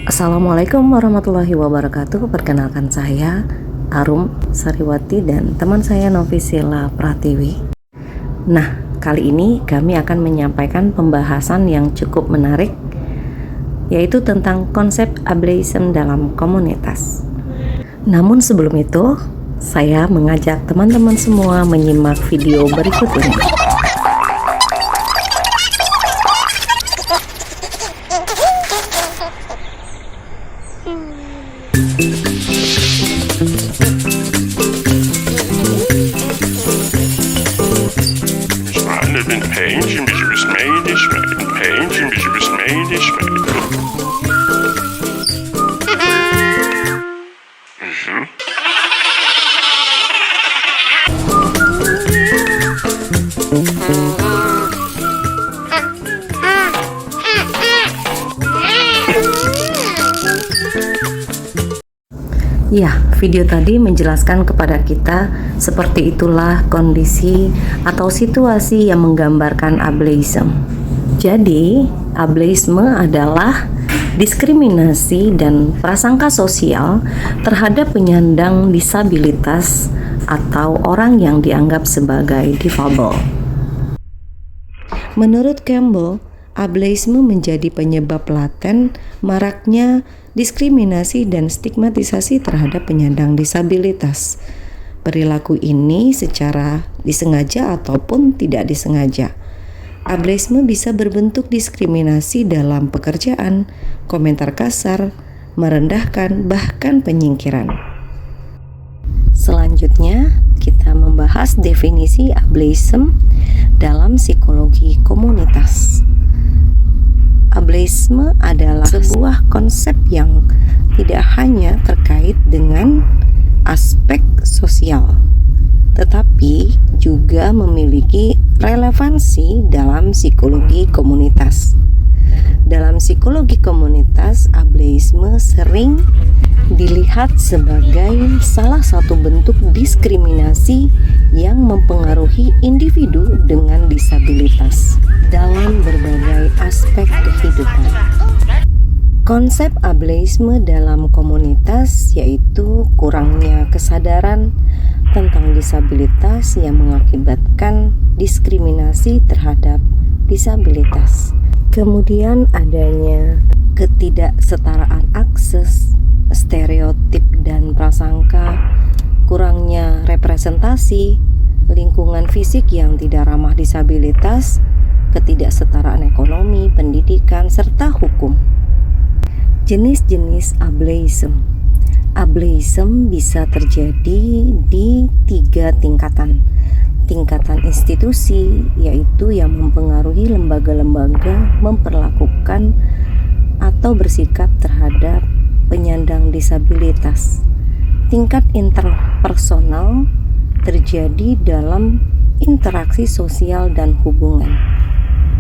Assalamualaikum warahmatullahi wabarakatuh. Perkenalkan saya Arum Sariwati dan teman saya Novisila Pratiwi. Nah, kali ini kami akan menyampaikan pembahasan yang cukup menarik, yaitu tentang konsep ableism dalam komunitas. Namun sebelum itu, saya mengajak teman-teman semua menyimak video berikut ini. Een peentje, een beetje besmedisch, een peentje, een beetje besmedisch. Ya, video tadi menjelaskan kepada kita seperti itulah kondisi atau situasi yang menggambarkan ableism. Jadi, ableisme adalah diskriminasi dan prasangka sosial terhadap penyandang disabilitas atau orang yang dianggap sebagai difabel. Menurut Campbell, ableisme menjadi penyebab laten maraknya diskriminasi dan stigmatisasi terhadap penyandang disabilitas. Perilaku ini secara disengaja ataupun tidak disengaja. Ableisme bisa berbentuk diskriminasi dalam pekerjaan, komentar kasar, merendahkan, bahkan penyingkiran. Selanjutnya, kita membahas definisi ableism dalam psikologi komunitas. Ableisme adalah sebuah konsep yang tidak hanya terkait dengan aspek sosial, tetapi juga memiliki relevansi dalam psikologi komunitas. Dalam psikologi komunitas, ableisme sering dilihat sebagai salah satu bentuk diskriminasi yang mempengaruhi individu dengan disabilitas dalam berbagai aspek kehidupan. Konsep ableisme dalam komunitas yaitu kurangnya kesadaran tentang disabilitas yang mengakibatkan diskriminasi terhadap disabilitas. Kemudian adanya ketidaksetaraan akses, stereotip dan prasangka, kurangnya representasi, lingkungan fisik yang tidak ramah disabilitas, ketidaksetaraan ekonomi, pendidikan, serta hukum. Jenis-jenis ableism. Ableism bisa terjadi di 3 tingkatan. Tingkatan institusi, yaitu yang mempengaruhi lembaga-lembaga memperlakukan atau bersikap terhadap penyandang disabilitas. Tingkat interpersonal terjadi dalam interaksi sosial dan hubungan.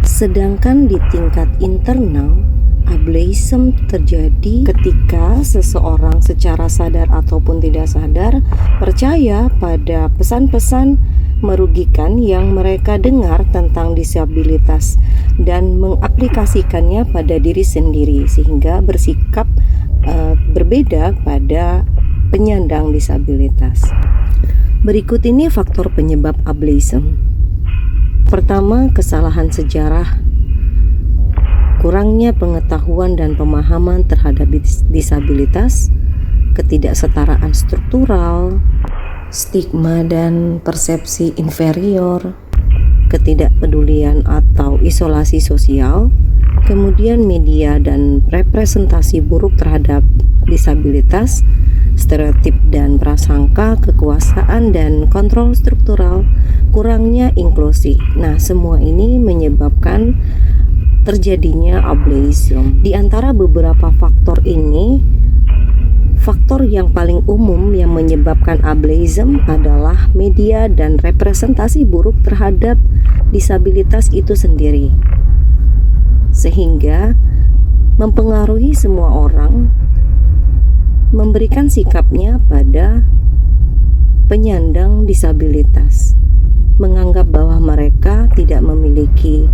Sedangkan di tingkat internal, ableism terjadi ketika seseorang secara sadar ataupun tidak sadar percaya pada pesan-pesan merugikan yang mereka dengar tentang disabilitas dan mengaplikasikannya pada diri sendiri sehingga bersikap berbeda pada penyandang disabilitas. Berikut ini faktor penyebab ableism. Pertama, kesalahan sejarah. Kurangnya pengetahuan dan pemahaman terhadap disabilitas, ketidaksetaraan struktural, stigma dan persepsi inferior, ketidakpedulian atau isolasi sosial, kemudian media dan representasi buruk terhadap disabilitas, stereotip dan prasangka, kekuasaan dan kontrol struktural, kurangnya inklusi. Nah, semua ini menyebabkan terjadinya ableism. Di antara beberapa faktor ini, faktor yang paling umum yang menyebabkan ableism adalah media dan representasi buruk terhadap disabilitas itu sendiri, sehingga mempengaruhi semua orang memberikan sikapnya pada penyandang disabilitas, menganggap bahwa mereka tidak memiliki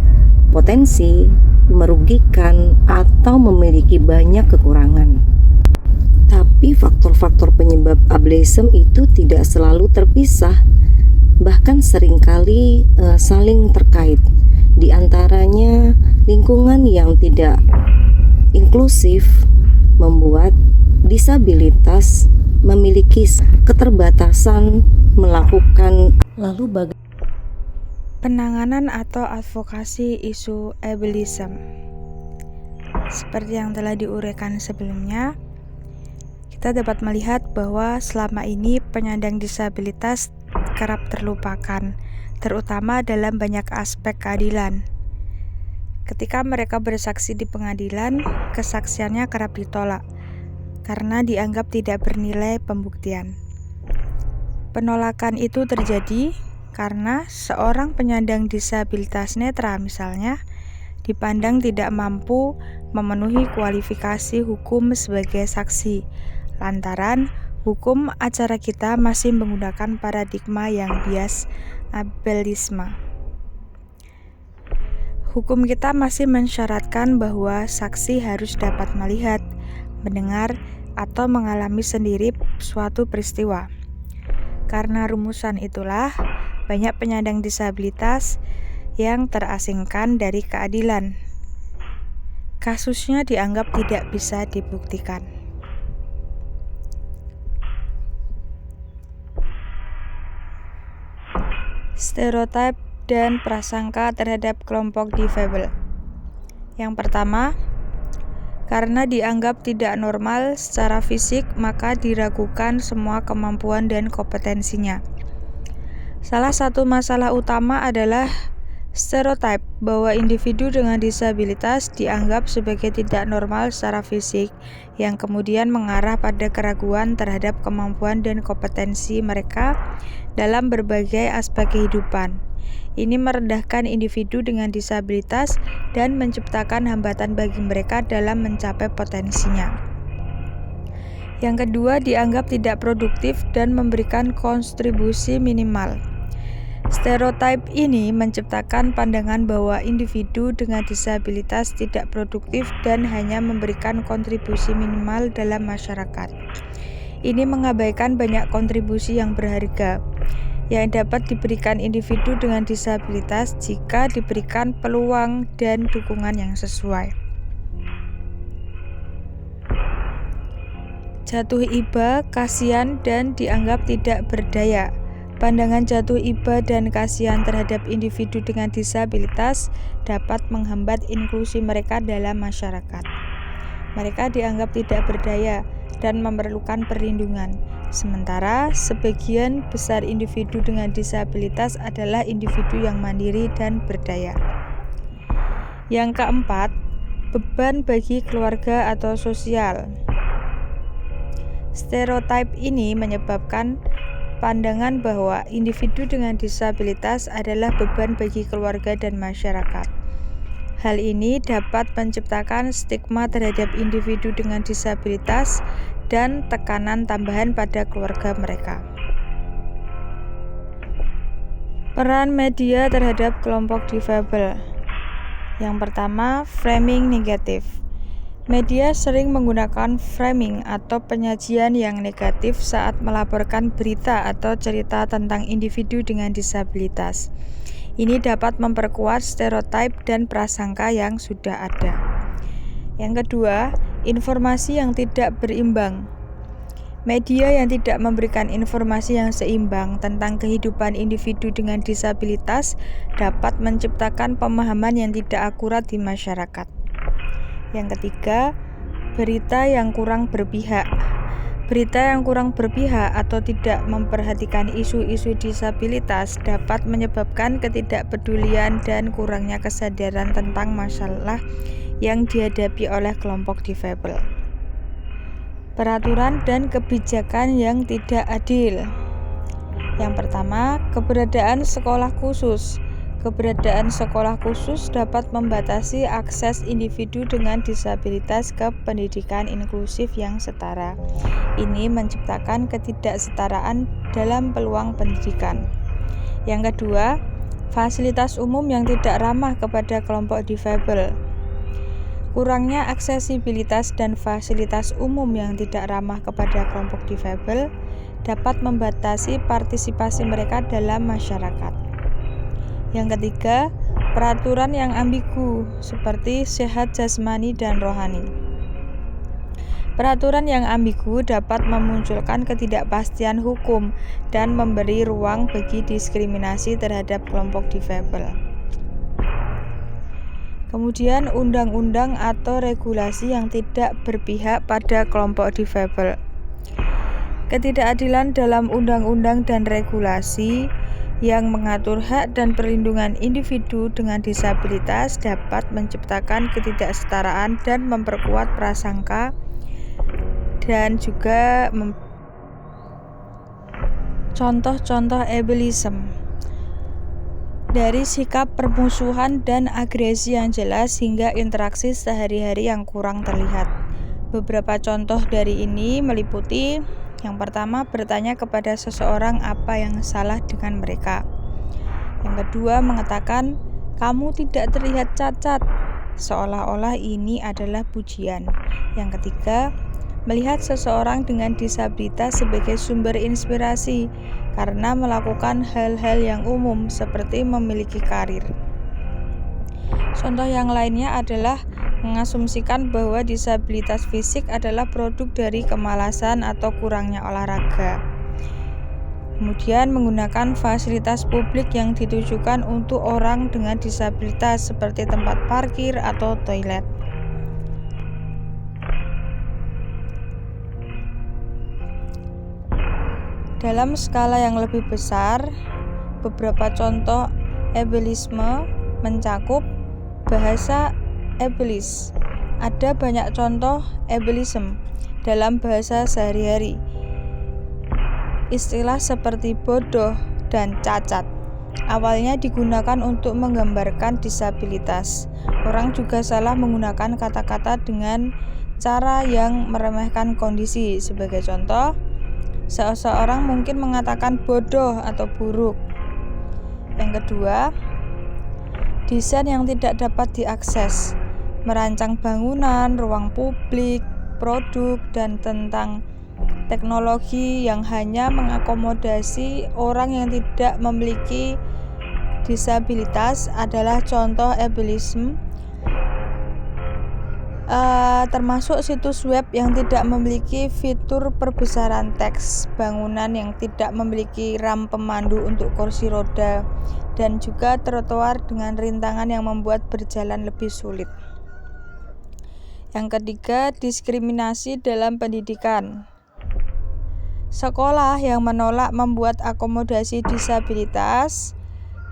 potensi, merugikan, atau memiliki banyak kekurangan. Tapi faktor-faktor penyebab ableism itu tidak selalu terpisah, bahkan seringkali saling terkait. Di antaranya, lingkungan yang tidak inklusif membuat disabilitas memiliki keterbatasan melakukan. Lalu penanganan atau advokasi isu ableism. Seperti yang telah diuraikan sebelumnya, kita dapat melihat bahwa selama ini penyandang disabilitas kerap terlupakan, terutama dalam banyak aspek keadilan. Ketika mereka bersaksi di pengadilan, kesaksiannya kerap ditolak karena dianggap tidak bernilai pembuktian. Penolakan itu terjadi karena seorang penyandang disabilitas netra misalnya dipandang tidak mampu memenuhi kualifikasi hukum sebagai saksi, lantaran hukum acara kita masih menggunakan paradigma yang bias ableisme. Hukum kita masih mensyaratkan bahwa saksi harus dapat melihat, mendengar, atau mengalami sendiri suatu peristiwa. Karena rumusan itulah, banyak penyandang disabilitas yang terasingkan dari keadilan. Kasusnya dianggap tidak bisa dibuktikan. Stereotip dan prasangka terhadap kelompok difabel. Yang pertama, karena dianggap tidak normal secara fisik, maka diragukan semua kemampuan dan kompetensinya. Salah satu masalah utama adalah stereotip bahwa individu dengan disabilitas dianggap sebagai tidak normal secara fisik, yang kemudian mengarah pada keraguan terhadap kemampuan dan kompetensi mereka dalam berbagai aspek kehidupan. Ini merendahkan individu dengan disabilitas dan menciptakan hambatan bagi mereka dalam mencapai potensinya. Yang kedua, dianggap tidak produktif dan memberikan kontribusi minimal. Stereotip ini menciptakan pandangan bahwa individu dengan disabilitas tidak produktif dan hanya memberikan kontribusi minimal dalam masyarakat. Ini mengabaikan banyak kontribusi yang berharga yang dapat diberikan individu dengan disabilitas jika diberikan peluang dan dukungan yang sesuai. Jatuh iba, kasihan, dan dianggap tidak berdaya. Pandangan jatuh iba dan kasihan terhadap individu dengan disabilitas dapat menghambat inklusi mereka dalam masyarakat. Mereka dianggap tidak berdaya dan memerlukan perlindungan. Sementara sebagian besar individu dengan disabilitas adalah individu yang mandiri dan berdaya. Yang keempat, beban bagi keluarga atau sosial. Stereotip ini menyebabkan pandangan bahwa individu dengan disabilitas adalah beban bagi keluarga dan masyarakat. Hal ini dapat menciptakan stigma terhadap individu dengan disabilitas dan tekanan tambahan pada keluarga mereka. Peran media terhadap kelompok difabel. Yang pertama, framing negatif. Media sering menggunakan framing atau penyajian yang negatif saat melaporkan berita atau cerita tentang individu dengan disabilitas. Ini dapat memperkuat stereotip dan prasangka yang sudah ada. Yang kedua, informasi yang tidak berimbang. Media yang tidak memberikan informasi yang seimbang tentang kehidupan individu dengan disabilitas dapat menciptakan pemahaman yang tidak akurat di masyarakat. Yang ketiga, berita yang kurang berpihak. Berita yang kurang berpihak atau tidak memperhatikan isu-isu disabilitas dapat menyebabkan ketidakpedulian dan kurangnya kesadaran tentang masalah yang dihadapi oleh kelompok difabel. Peraturan dan kebijakan yang tidak adil. Yang pertama, keberadaan sekolah khusus. Keberadaan sekolah khusus dapat membatasi akses individu dengan disabilitas ke pendidikan inklusif yang setara. Ini menciptakan ketidaksetaraan dalam peluang pendidikan. Yang kedua, fasilitas umum yang tidak ramah kepada kelompok difabel. Kurangnya aksesibilitas dan fasilitas umum yang tidak ramah kepada kelompok difabel dapat membatasi partisipasi mereka dalam masyarakat. Yang ketiga, peraturan yang ambigu seperti sehat jasmani dan rohani. Peraturan yang ambigu dapat memunculkan ketidakpastian hukum dan memberi ruang bagi diskriminasi terhadap kelompok difabel. Kemudian undang-undang atau regulasi yang tidak berpihak pada kelompok difabel. Ketidakadilan dalam undang-undang dan regulasi yang mengatur hak dan perlindungan individu dengan disabilitas dapat menciptakan ketidaksetaraan dan memperkuat prasangka dan juga contoh-contoh ableism. Dari sikap permusuhan dan agresi yang jelas hingga interaksi sehari-hari yang kurang terlihat. Beberapa contoh dari ini meliputi: yang pertama, bertanya kepada seseorang apa yang salah dengan mereka. Yang kedua, mengatakan, "Kamu tidak terlihat cacat," seolah-olah ini adalah pujian. Yang ketiga, melihat seseorang dengan disabilitas sebagai sumber inspirasi karena melakukan hal-hal yang umum seperti memiliki karir. Contoh yang lainnya adalah mengasumsikan bahwa disabilitas fisik adalah produk dari kemalasan atau kurangnya olahraga. Kemudian menggunakan fasilitas publik yang ditujukan untuk orang dengan disabilitas seperti tempat parkir atau toilet. Dalam skala yang lebih besar, beberapa contoh ableisme mencakup bahasa ableist. Ada banyak contoh ableism dalam bahasa sehari-hari. Istilah seperti bodoh dan cacat awalnya digunakan untuk menggambarkan disabilitas. Orang juga salah menggunakan kata-kata dengan cara yang meremehkan kondisi. Sebagai contoh, seseorang mungkin mengatakan bodoh atau buruk. Yang kedua, desain yang tidak dapat diakses, merancang bangunan, ruang publik, produk, dan tentang teknologi yang hanya mengakomodasi orang yang tidak memiliki disabilitas adalah contoh ableism. Termasuk situs web yang tidak memiliki fitur perbesaran teks, bangunan yang tidak memiliki ram pemandu untuk kursi roda, dan juga trotoar dengan rintangan yang membuat berjalan lebih sulit. Yang ketiga, diskriminasi dalam pendidikan. Sekolah yang menolak membuat akomodasi disabilitas,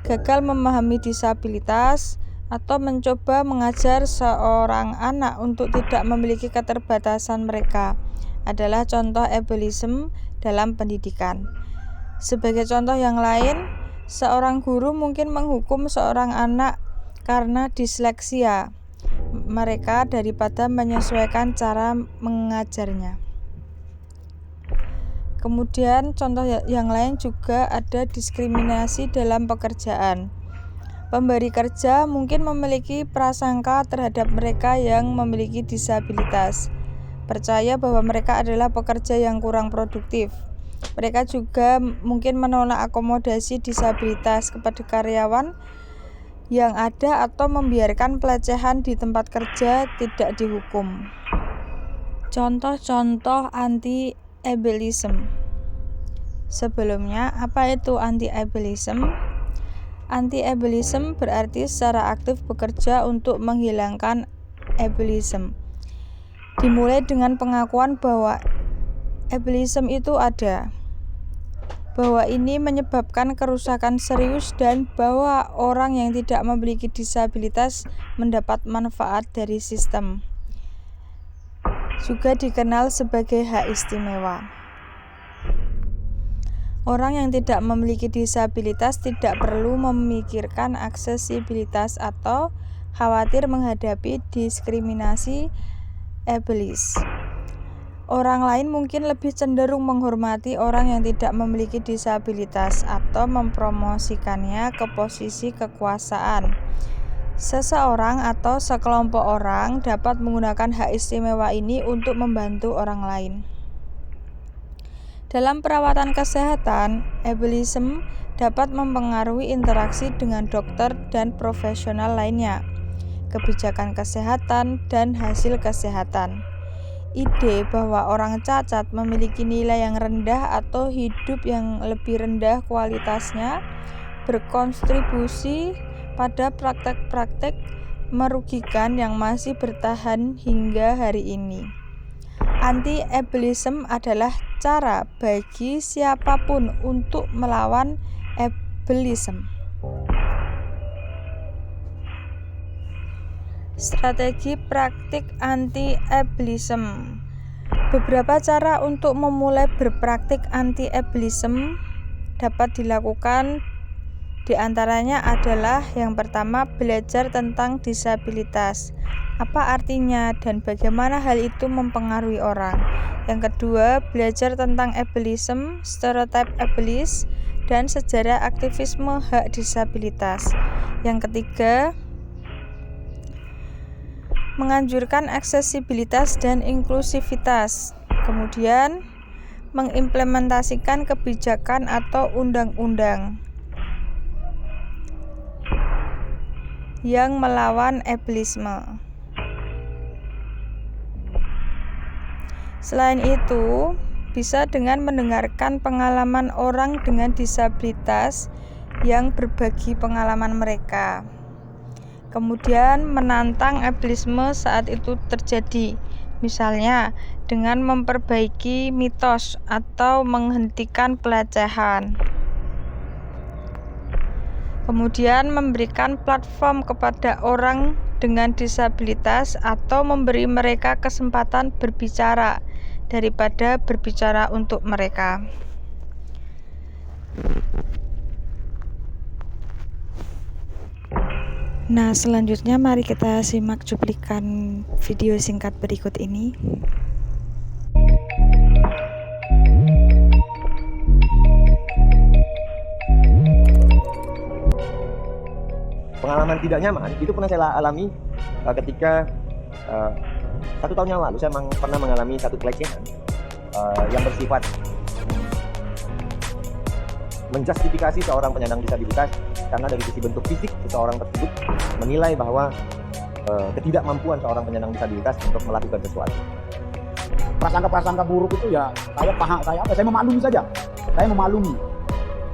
gagal memahami disabilitas, atau mencoba mengajar seorang anak untuk tidak memiliki keterbatasan mereka adalah contoh ableism dalam pendidikan. Sebagai contoh yang lain, seorang guru mungkin menghukum seorang anak karena disleksia mereka daripada menyesuaikan cara mengajarnya. Kemudian contoh yang lain juga ada diskriminasi dalam pekerjaan. Pemberi kerja mungkin memiliki prasangka terhadap mereka yang memiliki disabilitas, percaya bahwa mereka adalah pekerja yang kurang produktif. Mereka juga mungkin menolak akomodasi disabilitas kepada karyawan yang ada atau membiarkan pelecehan di tempat kerja tidak dihukum. Contoh-contoh anti-ableism. Sebelumnya, apa itu anti-ableism? Anti-ableism berarti secara aktif bekerja untuk menghilangkan ableism. Dimulai dengan pengakuan bahwa ableism itu ada, bahwa ini menyebabkan kerusakan serius, dan bahwa orang yang tidak memiliki disabilitas mendapat manfaat dari sistem. Juga dikenal sebagai hak istimewa. Orang yang tidak memiliki disabilitas tidak perlu memikirkan aksesibilitas atau khawatir menghadapi diskriminasi ableist. Orang lain mungkin lebih cenderung menghormati orang yang tidak memiliki disabilitas atau mempromosikannya ke posisi kekuasaan. Seseorang atau sekelompok orang dapat menggunakan hak istimewa ini untuk membantu orang lain. Dalam perawatan kesehatan, ableism dapat mempengaruhi interaksi dengan dokter dan profesional lainnya, kebijakan kesehatan, dan hasil kesehatan. Ide bahwa orang cacat memiliki nilai yang rendah atau hidup yang lebih rendah kualitasnya berkontribusi pada praktek-praktek merugikan yang masih bertahan hingga hari ini. Anti-ableism adalah cara bagi siapapun untuk melawan ableism. Strategi praktik anti-ableism. Beberapa cara untuk memulai berpraktik anti-ableism dapat dilakukan. Di antaranya adalah yang pertama, belajar tentang disabilitas. Apa artinya dan bagaimana hal itu mempengaruhi orang. Yang kedua, belajar tentang ableism, stereotip ableist, dan sejarah aktivisme hak disabilitas. Yang ketiga, menganjurkan aksesibilitas dan inklusivitas. Kemudian, mengimplementasikan kebijakan atau undang-undang yang melawan ableisme. Selain itu, bisa dengan mendengarkan pengalaman orang dengan disabilitas yang berbagi pengalaman mereka. Kemudian menantang ableisme saat itu terjadi, misalnya dengan memperbaiki mitos atau menghentikan pelecehan. Kemudian memberikan platform kepada orang dengan disabilitas atau memberi mereka kesempatan berbicara daripada berbicara untuk mereka. Nah, selanjutnya mari kita simak cuplikan video singkat berikut ini. Pengalaman tidak nyaman itu pernah saya alami ketika 1 tahun yang lalu saya pernah mengalami satu pelecehan yang bersifat menjustifikasi seorang penyandang disabilitas karena dari sisi bentuk fisik seseorang tersebut menilai bahwa ketidakmampuan seorang penyandang disabilitas untuk melakukan sesuatu. Prasangka-prasangka buruk itu ya saya memaklumi saja. Saya memaklumi.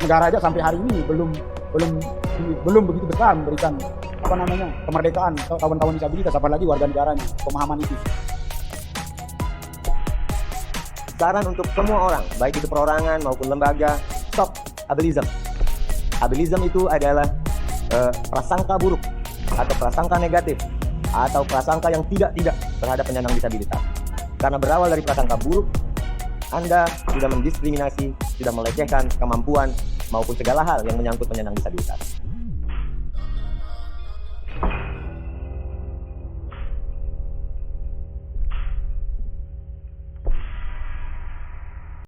Negara aja sampai hari ini belum begitu besar memberikan kemerdekaan kawan-kawan disabilitas, apalagi warga negaranya, pemahaman itu. Saran untuk semua orang, baik itu perorangan maupun lembaga, stop ableism. Ableism itu adalah prasangka buruk atau prasangka negatif atau prasangka yang tidak terhadap penyandang disabilitas. Karena berawal dari prasangka buruk, Anda sudah mendiskriminasi, sudah melecehkan kemampuan maupun segala hal yang menyangkut penyandang disabilitas.